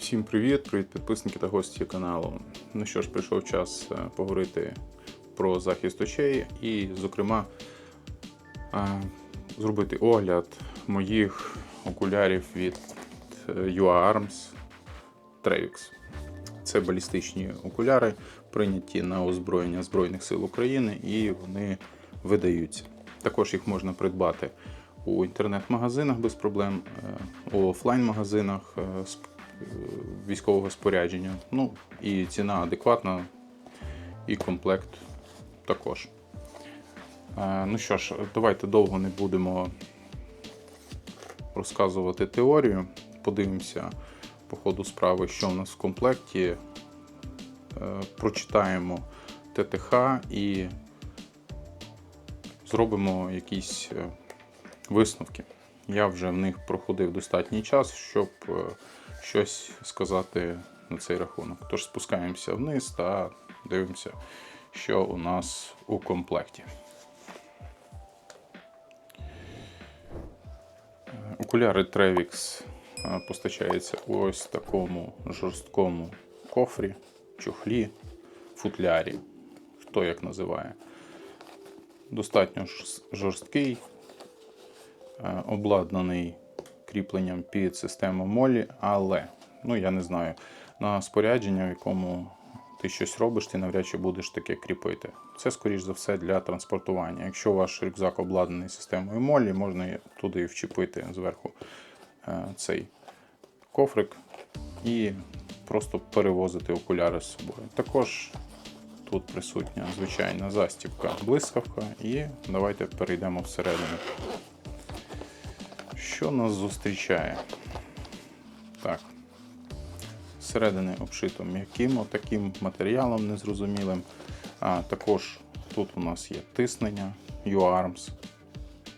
Всім привіт підписники та гості каналу. Ну що ж, прийшов час поговорити про захист очей і, зокрема, зробити огляд моїх окулярів від UA-Arms Trevix. Це балістичні окуляри, прийняті на озброєння Збройних сил України, і вони видаються. Також їх можна придбати у інтернет-магазинах без проблем, у офлайн-магазинах військового спорядження. Ну і ціна адекватна, і комплект також. Ну що ж, давайте довго не будемо розказувати теорію. Подивимося по ходу справи, що в нас в комплекті. Прочитаємо ТТХ і зробимо якісь висновки. Я вже в них проходив достатній час, щоб щось сказати на цей рахунок. Тож спускаємося вниз та дивимося, що у нас у комплекті. Окуляри Trevix постачаються у ось такому жорсткому кофрі, чохлі, футлярі, хто як називає. Достатньо жорсткий, обладнаний кріпленням під систему молі, але, ну я не знаю, на спорядження, в якому ти щось робиш, ти навряд чи будеш таке кріпити. Це, скоріш за все, для транспортування. Якщо ваш рюкзак обладнаний системою молі, можна туди вчепити зверху цей кофрик і просто перевозити окуляри з собою. Також тут присутня звичайна застібка, блискавка, і давайте перейдемо всередину. Що нас зустрічає? Так, зсередини обшито м'яким таким матеріалом незрозумілим. Також тут у нас є тиснення UA-Arms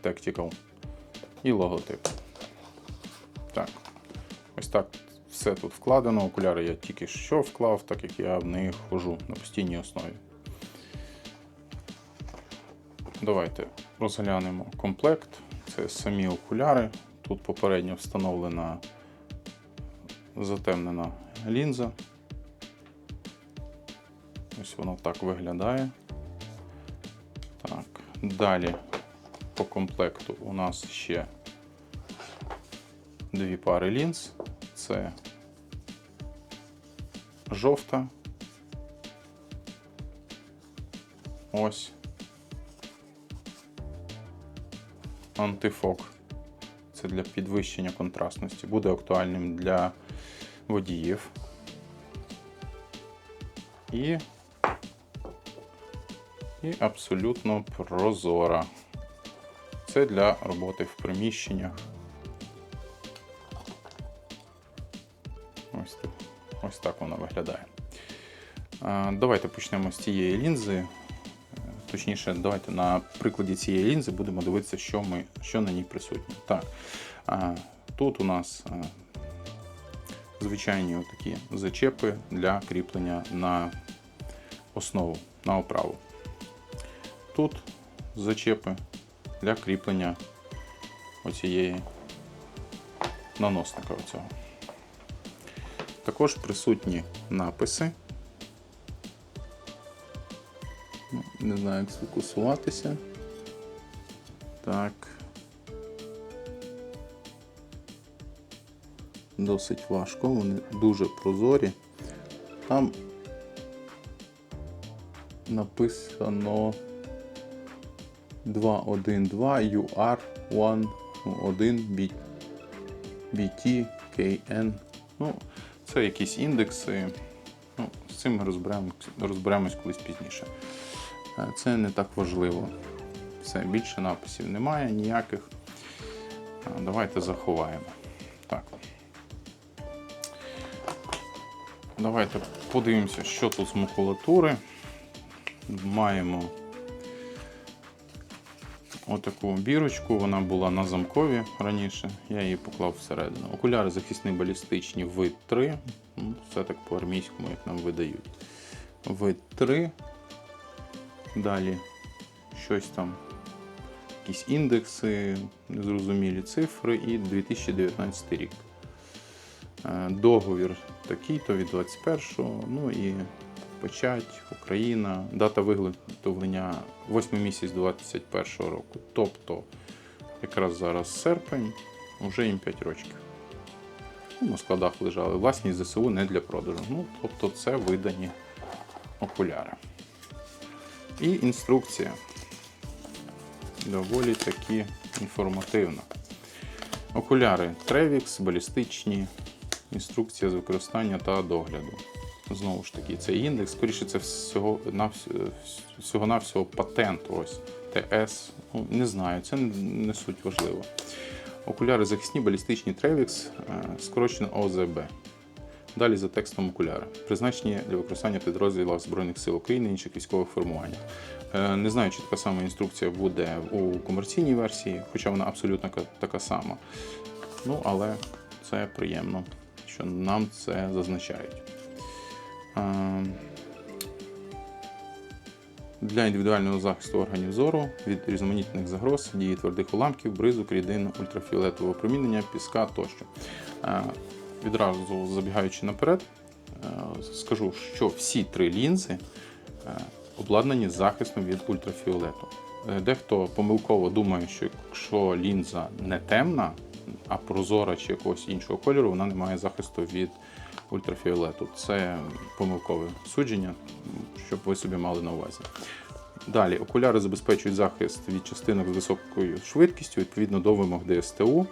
Tactical і логотип. Так, ось так все тут вкладено. Окуляри я тільки що вклав, так як я в них ходжу на постійній основі. Давайте розглянемо комплект. Це самі окуляри. Тут попередньо встановлена затемнена лінза. Ось воно так виглядає. Так, далі по комплекту у нас ще дві пари лінз. Це жовта. Ось. Антифок. Це для підвищення контрастності. Буде актуальним для водіїв. І абсолютно прозора. Це для роботи в приміщеннях. Ось так вона виглядає. Давайте почнемо з цієї лінзи. Точніше, давайте на прикладі цієї лінзи будемо дивитися, що на ній присутнє. Так, тут у нас звичайні такі зачепи для кріплення на основу, на оправу. Тут зачепи для кріплення оцієї наносника оцього. Також присутні написи. Не знаю, як сфокусуватися. Так. Досить важко, вони дуже прозорі. Там написано 212 UR11 BT KN. Ну, це якісь індекси. Ну, з цим ми розберемось колись пізніше. Це не так важливо. Все, більше написів немає ніяких. Давайте заховаємо. Так. Давайте подивимося, що тут з макулатури. Маємо отаку бірочку, вона була на замкові раніше, я її поклав всередину. Окуляри захисні балістичні вид 3, все так по-армійському, як нам видають. Вид 3. Далі щось там, якісь індекси, незрозумілі цифри і 2019 рік. Договір такий-то від 21-го, ну і печать, Україна, дата виготовлення 8 місяць 21-го року. Тобто, якраз зараз серпень, вже їм 5 років. На складах лежали. Власність ЗСУ не для продажу. Ну, тобто це видані окуляри. І інструкція. Доволі таки інформативна. Окуляри Trevix, балістичні, інструкція з використання та догляду. Знову ж таки, цей індекс, скоріше це всього-навсього патент, ось, ТС, ну, не знаю, це не суть важливо. Окуляри захисні, балістичні Trevix, скорочено ОЗБ. Далі за текстом окуляри. Призначені для використання в підрозділах Збройних сил України і інших військових формуваннях. Не знаю, чи така сама інструкція буде у комерційній версії, хоча вона абсолютно така сама. Ну, але це приємно, що нам це зазначають. Для індивідуального захисту органів зору від різноманітних загроз, дії твердих уламків, бризок, рідин, ультрафіолетового промінення, піска тощо. Відразу забігаючи наперед, скажу, що всі 3 лінзи обладнані захистом від ультрафіолету. Дехто помилково думає, що якщо лінза не темна, а прозора чи якогось іншого кольору, вона не має захисту від ультрафіолету. Це помилкове судження, щоб ви собі мали на увазі. Далі, окуляри забезпечують захист від частинок з високою швидкістю, відповідно до вимог ДСТУ.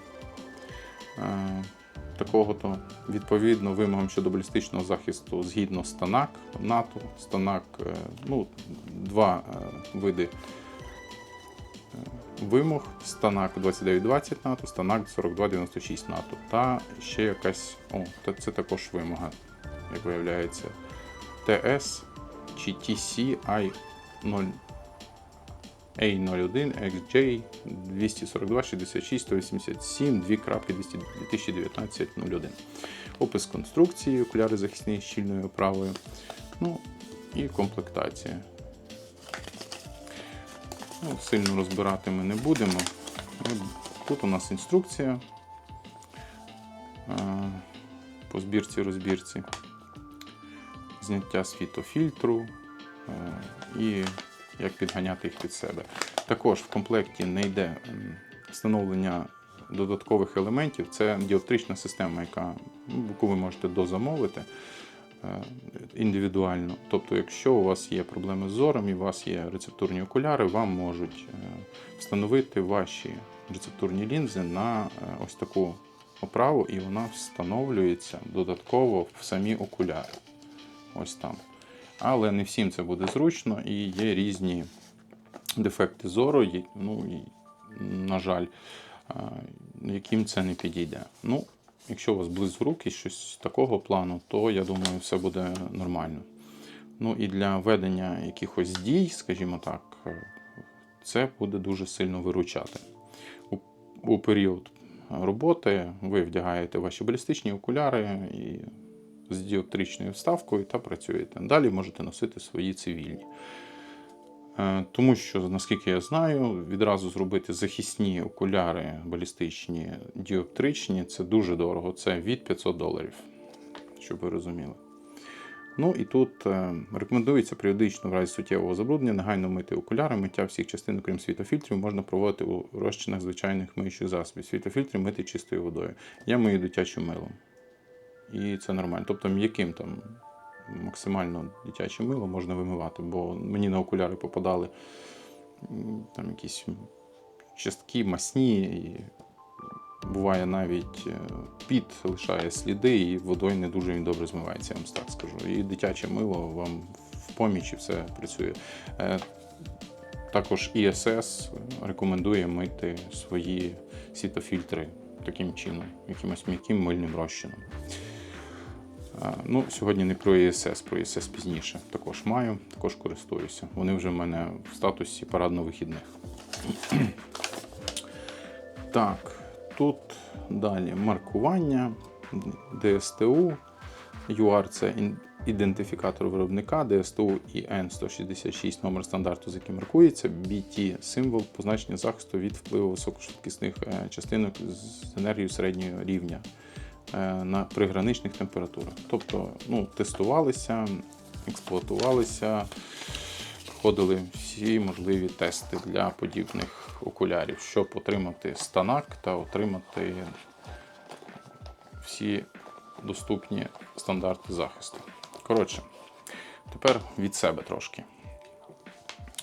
Такого-то, відповідно, вимогам щодо балістичного захисту згідно СТАНАК НАТО. СТАНАК, ну, 2 види вимог. СТАНАК 2920 НАТО, СТАНАК 4296 НАТО. Та ще якась, це також вимога, як виявляється, ТС чи TC A01 XJ 242 66 187 2.2019-01. Опис конструкції, окуляри захисні з щільною оправою, ну і комплектація. Ну, сильно розбирати ми не будемо. Тут у нас інструкція по збірці-розбірці, зняття світофільтру і як підганяти їх під себе. Також в комплекті не йде встановлення додаткових елементів. Це діоптрична система, яку ви можете дозамовити індивідуально. Тобто, якщо у вас є проблеми з зором і у вас є рецептурні окуляри, вам можуть встановити ваші рецептурні лінзи на ось таку оправу, і вона встановлюється додатково в самі окуляри. Ось там. Але не всім це буде зручно, і є різні дефекти зору, ну, і, на жаль, яким це не підійде. Ну, якщо у вас близьрук і щось такого плану, то, я думаю, все буде нормально. Ну, і для ведення якихось дій, скажімо так, це буде дуже сильно виручати. У період роботи ви вдягаєте ваші балістичні окуляри і з діоптричною вставкою та працюєте. Далі можете носити свої цивільні. Тому що, наскільки я знаю, відразу зробити захисні окуляри балістичні, діоптричні, це дуже дорого. Це від $500, щоб ви розуміли. Ну і тут рекомендується періодично в разі суттєвого забруднення негайно мити окуляри. Миття всіх частин, окрім світофільтрів, можна проводити у розчинах звичайних миючих засобів. Світофільтри мити чистою водою. Я мию дитячим милом. І це нормально. Тобто м'яким там максимально дитяче мило можна вимивати, бо мені на окуляри попадали там якісь частки масні, і буває навіть піт лишає сліди, і водою не дуже він добре змивається, я вам так скажу. І дитяче мило вам в поміч і все працює. Також ІСС рекомендує мити свої світофільтри таким чином, якимось м'яким мильним розчином. Ну, сьогодні не про ІСС, про ІСС пізніше. Також маю, також користуюся. Вони вже в мене в статусі парадно-вихідних. Так, тут далі маркування, ДСТУ, UR – це ідентифікатор виробника, ДСТУ ІН 166 номер стандарту, з яким маркується, BT – символ позначення захисту від впливу високошвидкісних частинок з енергією середнього рівня на приграничних температурах. Тобто, тестувалися, експлуатувалися, проходили всі можливі тести для подібних окулярів, щоб отримати станок та отримати всі доступні стандарти захисту. Коротше, тепер від себе трошки.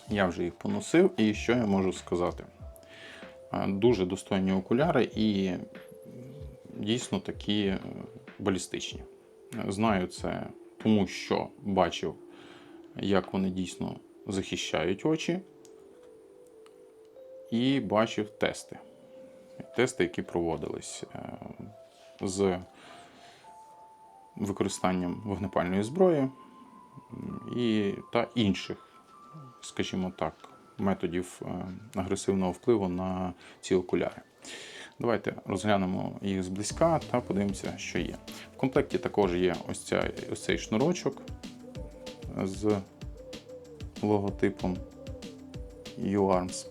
Я вже їх поносив, і що я можу сказати? Дуже достойні окуляри і дійсно такі балістичні. Знаю це тому, що бачив, як вони дійсно захищають очі, і бачив тести. Тести, які проводились з використанням вогнепальної зброї та інших, скажімо так, методів агресивного впливу на ці окуляри. Давайте розглянемо їх зблизька та подивимося, що є. В комплекті також є ось цей шнурочок з логотипом UARMS.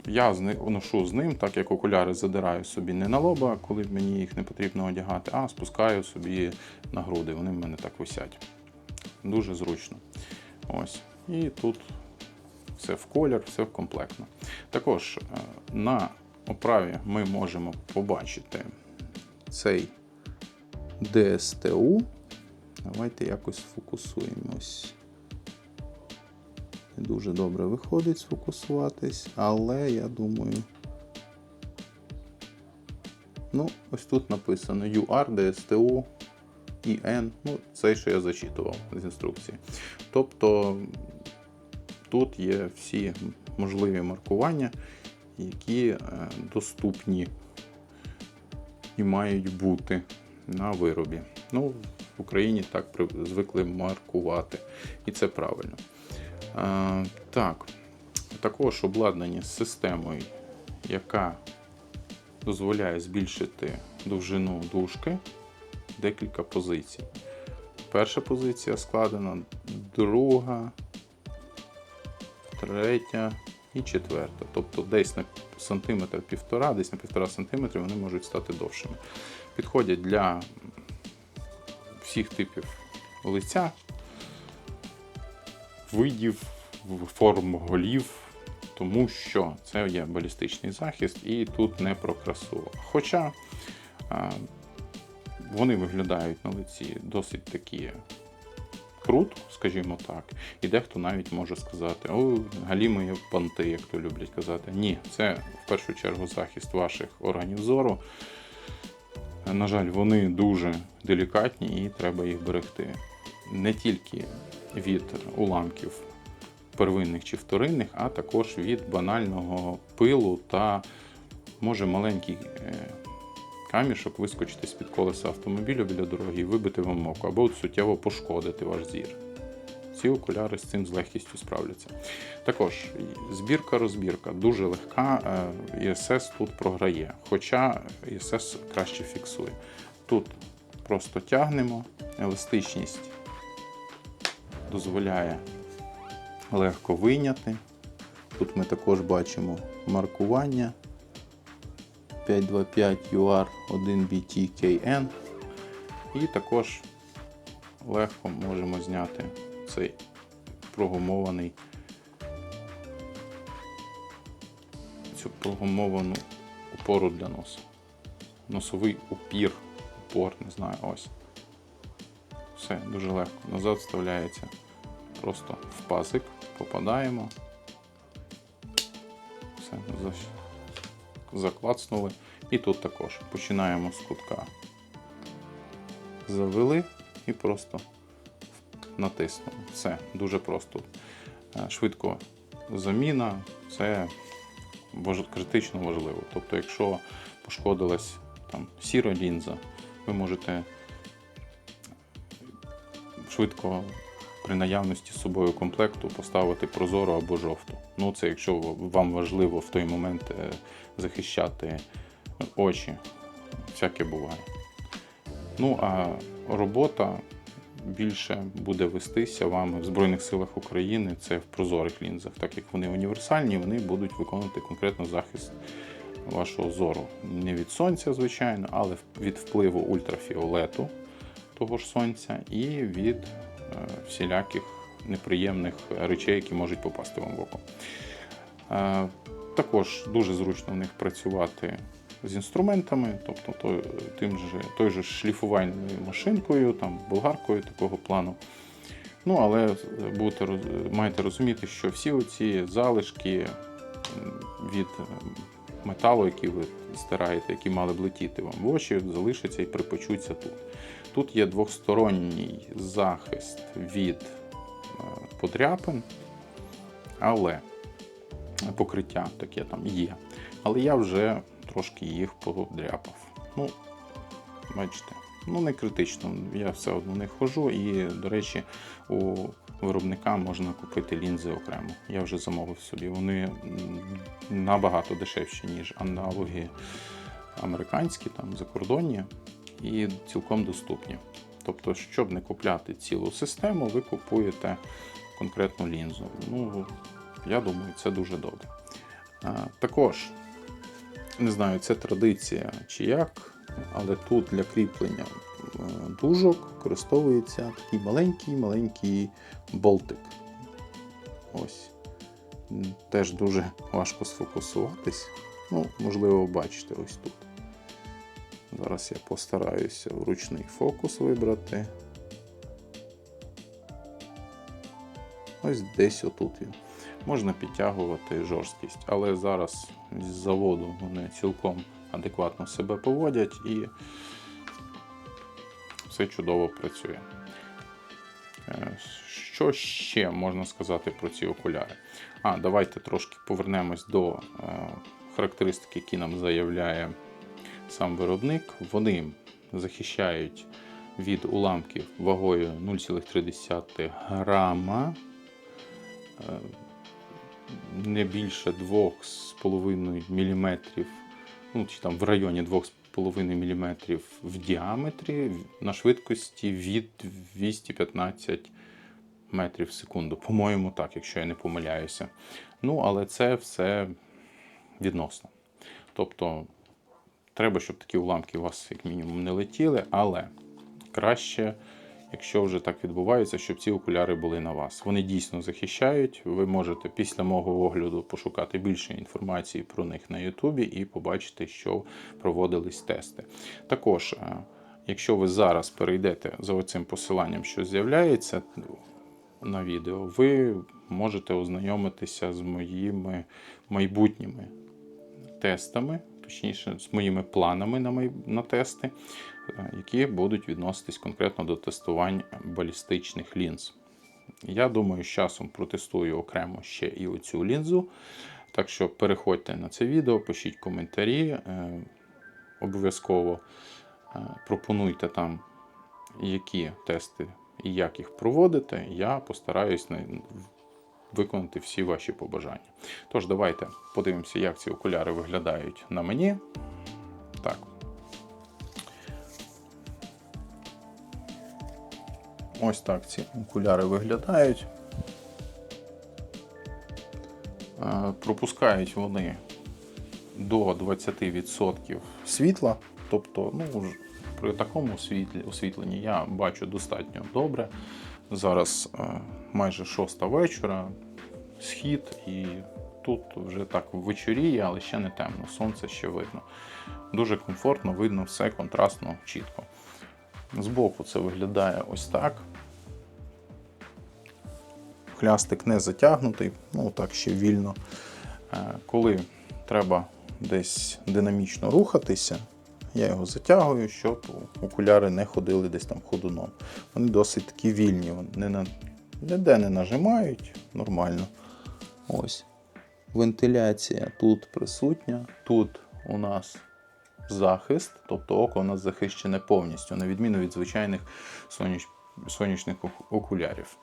Я ношу з ним, так як окуляри задираю собі не на лоба, коли мені їх не потрібно одягати, а спускаю собі на груди. Вони в мене так висять. Дуже зручно. Ось. І тут все в колір, все комплектно. Також на оправі ми можемо побачити цей DSTU. Давайте якось сфокусуємось. Не дуже добре виходить сфокусуватись, але я думаю... ось тут написано UR, DSTU, IN. Це, що я зачитував з інструкції. Тобто тут є всі можливі маркування, які доступні і мають бути на виробі. В Україні так звикли маркувати, і це правильно. Також обладнані з системою, яка дозволяє збільшити довжину дужки, декілька позицій. Перша позиція складена, друга, третя і четверта. Тобто десь на сантиметр-півтора, десь на 1,5 см вони можуть стати довшими. Підходять для всіх типів лиця, видів, форм голів, тому що це є балістичний захист і тут не про красу. Хоча вони виглядають на лиці досить такі круто, скажімо так, і дехто навіть може сказати: о, галімої понти, як то люблять казати. Ні, це в першу чергу захист ваших органів зору. На жаль, вони дуже делікатні і треба їх берегти. Не тільки від уламків первинних чи вторинних, а також від банального пилу та може маленький камішок вискочити з-під колеса автомобіля біля дороги і вибити вам око, або суттєво пошкодити ваш зір. Ці окуляри з цим з легкістю справляться. Також збірка-розбірка дуже легка, ESS тут програє, хоча ESS краще фіксує. Тут просто тягнемо, еластичність дозволяє легко вийняти. Тут ми також бачимо маркування 525 UR 1BT KN. І також легко можемо зняти цей цю прогумовану опору для носу. Носовий упор, не знаю, ось. Все, дуже легко. Назад вставляється просто в пазик, попадаємо. Все, заклацнули. І тут також починаємо з кутка. Завели і просто натиснули. Все, дуже просто. Швидко заміна, це критично важливо. Тобто, якщо пошкодилась сіра лінза, ви можете швидко при наявності з собою комплекту поставити прозору або жовту. Це якщо вам важливо в той момент захищати очі, всяке буває. А робота більше буде вестися вами в Збройних силах України, це в прозорих лінзах. Так як вони універсальні, вони будуть виконувати конкретно захист вашого зору. Не від сонця, звичайно, але від впливу ультрафіолету того ж сонця і від всіляких неприємних речей, які можуть попасти вам в око. Також дуже зручно в них працювати з інструментами, тобто той же шліфувальною машинкою, там, болгаркою такого плану. Ну, але маєте розуміти, що всі оці залишки від металу, які ви стираєте, які мали б летіти вам в очі, залишаться і припечуться тут. Тут є двосторонній захист від подряпин, але покриття таке там є. Але я вже трошки їх подряпав. Ну, бачите, не критично, я все одно не ходжу. І, до речі, у виробника можна купити лінзи окремо. Я вже замовив собі. Вони набагато дешевші, ніж аналоги американські, там, закордонні, і цілком доступні. Тобто, щоб не купляти цілу систему, ви купуєте конкретну лінзу. Ну, я думаю, це дуже добре. Також, не знаю, це традиція чи як, але тут для кріплення дужок використовується такий маленький болтик. Ось. Теж дуже важко сфокусуватись. Ну, можливо, бачите ось тут. Зараз я постараюся вручний фокус вибрати. Ось десь отут він. Можна підтягувати жорсткість, але зараз з заводу вони цілком адекватно себе поводять і все чудово працює. Що ще можна сказати про ці окуляри? Давайте трошки повернемось до характеристик, які нам заявляє сам виробник. Вони захищають від уламків вагою 0,3 грама, не більше 2,5 мм, ну, чи там в районі 2,5 мм в діаметрі на швидкості від 215 метрів в секунду. По-моєму, так, якщо я не помиляюся. Ну, але це все відносно. Тобто, треба, щоб такі уламки у вас, як мінімум, не летіли, але краще, якщо вже так відбувається, щоб ці окуляри були на вас. Вони дійсно захищають. Ви можете після мого огляду пошукати більше інформації про них на Ютубі і побачити, що проводились тести. Також, якщо ви зараз перейдете за оцим посиланням, що з'являється на відео, ви можете ознайомитися з моїми майбутніми тестами, точніше, з моїми планами на тести, які будуть відноситись конкретно до тестувань балістичних лінз. Я думаю, з часом протестую окремо ще і оцю лінзу. Так що переходьте на це відео, пишіть коментарі, обов'язково пропонуйте там, які тести і як їх проводити. Я постараюсь виконати всі ваші побажання. Тож, давайте подивимося, як ці окуляри виглядають на мені. Так. Ось так ці окуляри виглядають. Пропускають вони до 20% світла. Тобто, при такому освітленні я бачу достатньо добре. Зараз майже 6 вечора, схід, і тут вже так вечоріє, але ще не темно, сонце ще видно. Дуже комфортно, видно все контрастно, чітко. Збоку це виглядає ось так. Хлястик не затягнутий, так ще вільно. Коли треба десь динамічно рухатися, я його затягую, щоб окуляри не ходили десь там ходуном. Вони досить такі вільні, ніде не нажимають, нормально. Ось. Вентиляція тут присутня, тут у нас захист, тобто око у нас захищене повністю, на відміну від звичайних сонячних окулярів.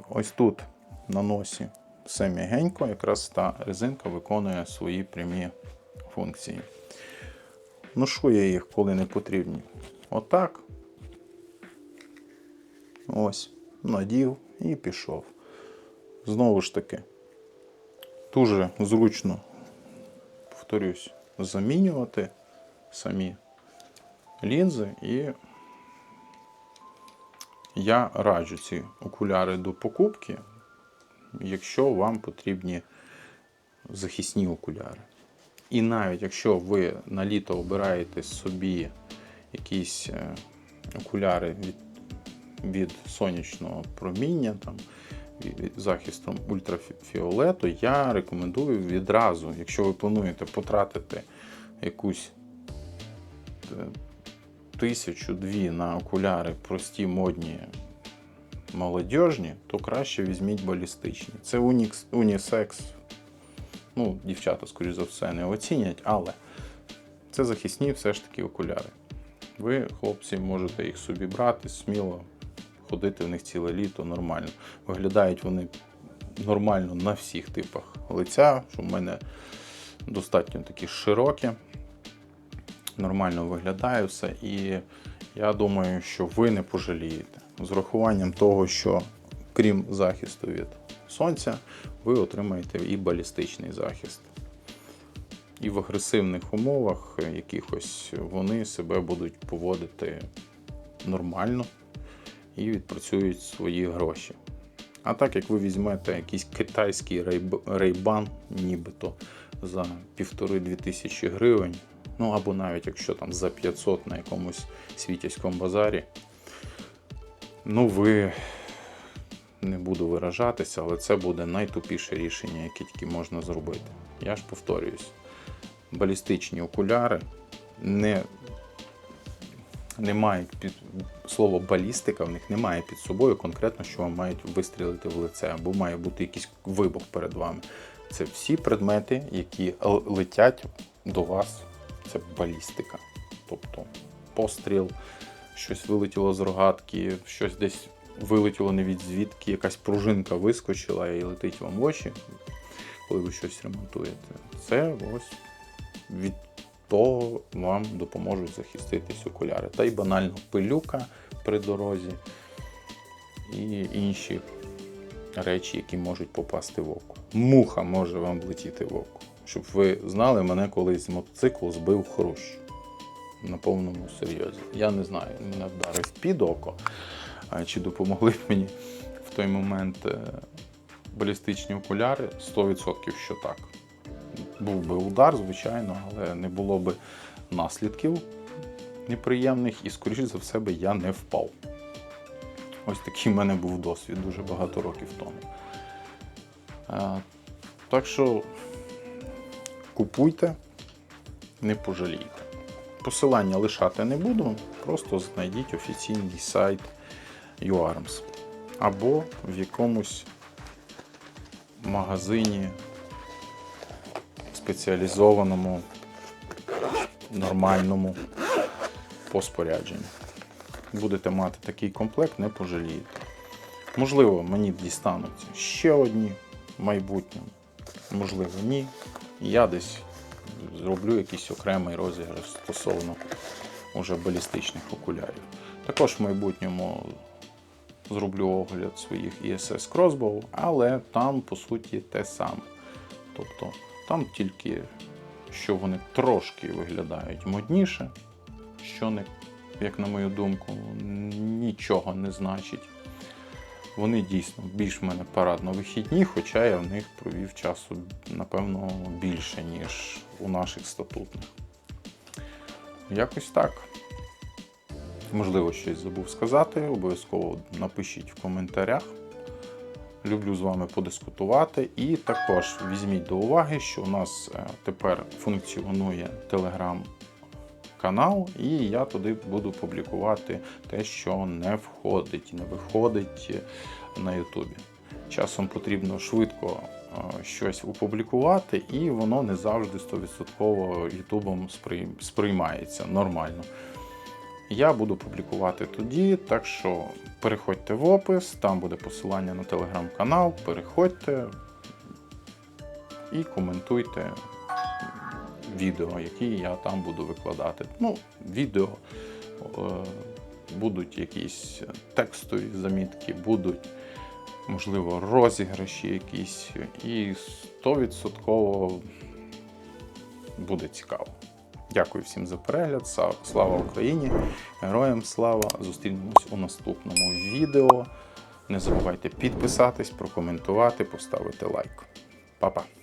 Ось тут на носі все м'ягенько, якраз та резинка виконує свої прямі функції. Ношу я їх, коли не потрібні. Отак. Ось, надів і пішов. Знову ж таки, дуже зручно повторюсь, замінювати самі лінзи. І я раджу ці окуляри до покупки, якщо вам потрібні захисні окуляри. І навіть якщо ви на літо обираєте собі якісь окуляри від сонячного проміння, там, від захистом ультрафіолету, я рекомендую відразу, якщо ви плануєте потратити якусь 1000-2 на окуляри прості, модні, молодіжні, то краще візьміть балістичні. Це унісекс. Ну, дівчата, скоріш за все, не оцінять, але це захисні все ж таки окуляри. Ви, хлопці, можете їх собі брати, сміло ходити в них ціле літо нормально. Виглядають вони нормально на всіх типах лиця, що в мене достатньо такі широкі. Нормально виглядає все, і я думаю, що ви не пожалієте. З урахуванням того, що крім захисту від сонця, ви отримаєте і балістичний захист. І в агресивних умовах якихось вони себе будуть поводити нормально і відпрацюють свої гроші. А так як ви візьмете якийсь китайський Ray-Ban, нібито за 1500-2000 гривень, ну або навіть якщо там за 500 на якомусь світязькому базарі, ну ви, не буду виражатися, але це буде найтупіше рішення, яке тільки можна зробити. Я ж повторююсь, балістичні окуляри не мають слово балістика в них немає під собою конкретно, що вам мають вистрілити в лице, або має бути якийсь вибух перед вами. Це всі предмети, які летять до вас, це балістика. Тобто постріл, щось вилетіло з рогатки, щось десь вилетіло не від звідки, якась пружинка вискочила і летить вам в очі, коли ви щось ремонтуєте. Це ось від того вам допоможуть захиститись окуляри. Та й банально пилюка при дорозі і інші речі, які можуть попасти в око. Муха може вам влетіти в око. Щоб ви знали, мене колись мотоцикл збив хрущ. На повному серйозі. Я не знаю, мене вдарив під око, чи допомогли мені в той момент балістичні окуляри, 100% що так. Був би удар, звичайно, але не було б наслідків неприємних і, скоріше за все, я не впав. Ось такий в мене був досвід дуже багато років тому. Так що купуйте, не пожалійте. Посилання лишати не буду, просто знайдіть офіційний сайт UARMS або в якомусь магазині спеціалізованому, нормальному по спорядженню. Будете мати такий комплект, не пожалієте. Можливо, мені дістануться ще одні в майбутньому, можливо, ні. Я десь зроблю якийсь окремий розіграш стосовно уже балістичних окулярів. Також в майбутньому зроблю огляд своїх ESS Crossbow, але там, по суті, те саме. Тобто, там тільки, що вони трошки виглядають модніше, що, не, як на мою думку, нічого не значить. Вони дійсно більш в мене парадно-вихідні, хоча я в них провів часу, напевно, більше, ніж у наших статутних. Якось так. Можливо, щось забув сказати, обов'язково напишіть в коментарях. Люблю з вами подискутувати. І також візьміть до уваги, що у нас тепер функціонує телеграм-канал, і я туди буду публікувати те, що не входить, не виходить на Ютубі. Часом потрібно швидко щось опублікувати, і воно не завжди 100% Ютубом сприймається нормально. Я буду публікувати тоді, так що переходьте в опис, там буде посилання на телеграм-канал, переходьте і коментуйте відео, які я там буду викладати. Ну, відео, будуть якісь текстові замітки, будуть, можливо, розіграші якісь, і 100% буде цікаво. Дякую всім за перегляд. Слава Україні! Героям слава! Зустрінемось у наступному відео. Не забувайте підписатись, прокоментувати, поставити лайк. Па-па!